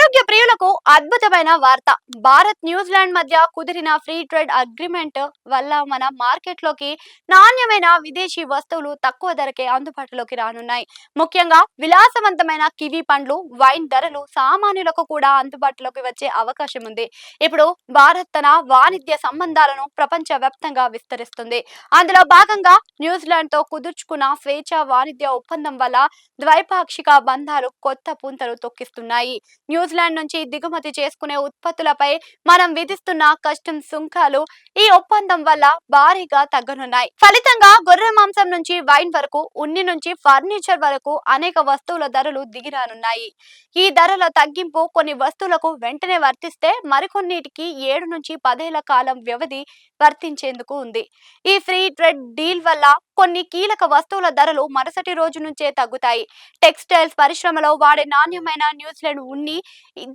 ఆరోగ్య ప్రియులకు అద్భుతమైన వార్త. భారత్ న్యూజిలాండ్ మధ్య కుదిరిన ఫ్రీ ట్రేడ్ అగ్రిమెంట్ వల్ల మన మార్కెట్లోకి నాణ్యమైన విదేశీ వస్తువులు తక్కువ ధరకే అందుబాటులోకి రానున్నాయి. ముఖ్యంగా విలాసవంతమైన కివి పండ్లు, వైన్ ధరలు సామాన్యులకు కూడా అందుబాటులోకి వచ్చే అవకాశం ఉంది. ఇప్పుడు భారత్ తన వాణిజ్య సంబంధాలను ప్రపంచ వ్యాప్తంగా విస్తరిస్తుంది. అందులో భాగంగా న్యూజిలాండ్ తో కుదుర్చుకున్న స్వేచ్ఛ వాణిజ్య ఒప్పందం వల్ల ద్వైపాక్షిక బంధాలు కొత్త పుంతలు తొక్కిస్తున్నాయి. న్యూజిలాండ్ నుంచి దిగుమతి చేసుకునే ఉత్పత్తులపై మనం విధిస్తున్న కస్టమ్ సుంకాలు ఈ ఒప్పందం వల్ల భారీగా తగ్గనున్నాయి. ఫలితంగా గొర్రె మాంసం నుంచి వైన్ వరకు, ఉన్ని నుంచి ఫర్నిచర్ వరకు అనేక వస్తువుల ధరలు దిగిరానున్నాయి. ఈ ధరల తగ్గింపు కొన్ని వస్తువులకు వెంటనే వర్తిస్తే మరికొన్నిటికి 7 నుంచి 10 ఏళ్ల కాలం వ్యవధి వర్తించేందుకు ఉంది. ఈ ఫ్రీ ట్రేడ్ డీల్ వల్ల కొన్ని కీలక వస్తువుల ధరలు మరుసటి రోజు నుంచే తగ్గుతాయి. టెక్స్టైల్స్ పరిశ్రమలో వాడే నాణ్యమైన న్యూజిలాండ్ ఉన్ని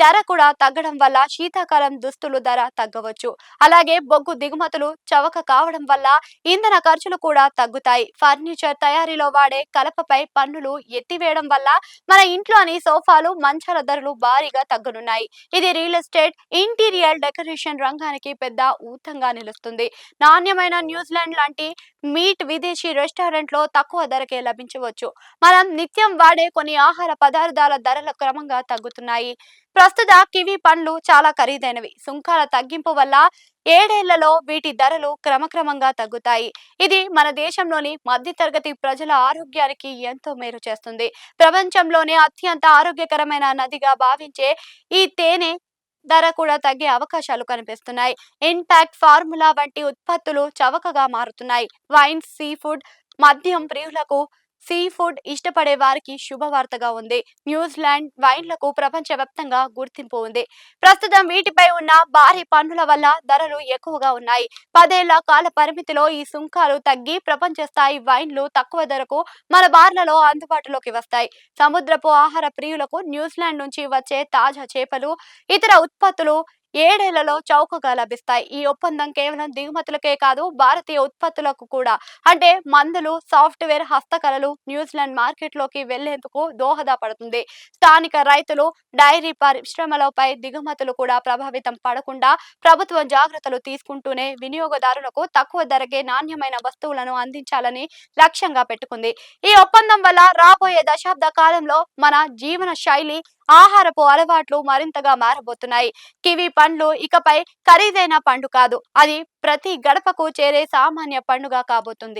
ధర కూడా తగ్గడం వల్ల శీతాకాలం దుస్తులు ధర తగ్గవచ్చు. అలాగే బొగ్గు దిగుమతులు చవక కావడం వల్ల ఇంధన ఖర్చులు కూడా తగ్గుతాయి. ఫర్నిచర్ తయారీలో వాడే కలపపై పన్నులు ఎత్తివేయడం వల్ల మన ఇంట్లోని సోఫాలు, మంచాల ధరలు భారీగా తగ్గనున్నాయి. ఇది రియల్ ఎస్టేట్, ఇంటీరియర్ డెకరేషన్ రంగానికి పెద్ద ఊతంగా నిలుస్తుంది. నాణ్యమైన న్యూజిలాండ్ లాంటి మీట్ విదేశీ రెస్టారెంట్లో తక్కువ ధరకే లభించవచ్చు. మనం నిత్యం వాడే కొన్ని ఆహార పదార్థాల ధరలు క్రమంగా తగ్గుతున్నాయి. ప్రస్తుత కివి పండ్లు చాలా ఖరీదైనవి. సుంకాల తగ్గింపు వల్ల 7 ఏళ్లలో వీటి ధరలు క్రమక్రమంగా తగ్గుతాయి. ఇది మన దేశంలోని మధ్యతరగతి ప్రజల ఆరోగ్యానికి ఎంతో మేలు చేస్తుంది. ప్రపంచంలోనే అత్యంత ఆరోగ్యకరమైన నదిగా భావించే ఈ తేనె ధర కూడా తగ్గే అవకాశాలు కనిపిస్తున్నాయి. ఇంపాక్ట్ ఫార్ములా వంటి ఉత్పత్తులు చవకగా మారుతున్నాయి. వైన్, సీ ఫుడ్, మద్యం ప్రియులకు, సీ ఫుడ్ ఇష్టపడే వారికి శుభవార్తగా ఉంది. న్యూజిలాండ్ వైన్లకు ప్రపంచవ్యాప్తంగా గుర్తింపు ఉంది. ప్రస్తుతం వీటిపై ఉన్న భారీ పన్నుల వల్ల ధరలు ఎక్కువగా ఉన్నాయి. 10 ఏళ్ల కాల పరిమితిలో ఈ సుంకాలు తగ్గి ప్రపంచ స్థాయి వైన్లు తక్కువ ధరకు మన బార్లలో అందుబాటులోకి వస్తాయి. సముద్రపు ఆహార ప్రియులకు న్యూజిలాండ్ నుంచి వచ్చే తాజా చేపలు, ఇతర ఉత్పత్తులు 7 ఏళ్లలో చౌకగా లభిస్తాయి. ఈ ఒప్పందం కేవలం దిగుమతులకే కాదు, భారతీయ ఉత్పత్తులకు కూడా, అంటే మందులు, సాఫ్ట్వేర్, హస్తకళలు న్యూజిలాండ్ మార్కెట్లోకి వెళ్లేందుకు దోహదపడుతుంది. స్థానిక రైతులు, డైరీ పరిశ్రమలపై దిగుమతులు కూడా ప్రభావితం పడకుండా ప్రభుత్వం జాగ్రత్తలు తీసుకుంటూనే వినియోగదారులకు తక్కువ ధరకే నాణ్యమైన వస్తువులను అందించాలని లక్ష్యంగా పెట్టుకుంది. ఈ ఒప్పందం వల్ల రాబోయే దశాబ్ద కాలంలో మన జీవన శైలి, ఆహారపు అలవాట్లు మరింతగా మారబోతున్నాయి. కివి పండ్లు ఇకపై ఖరీదైన పండు కాదు, అది ప్రతి గడపకు చేరే సామాన్య పండుగ కాబోతుంది.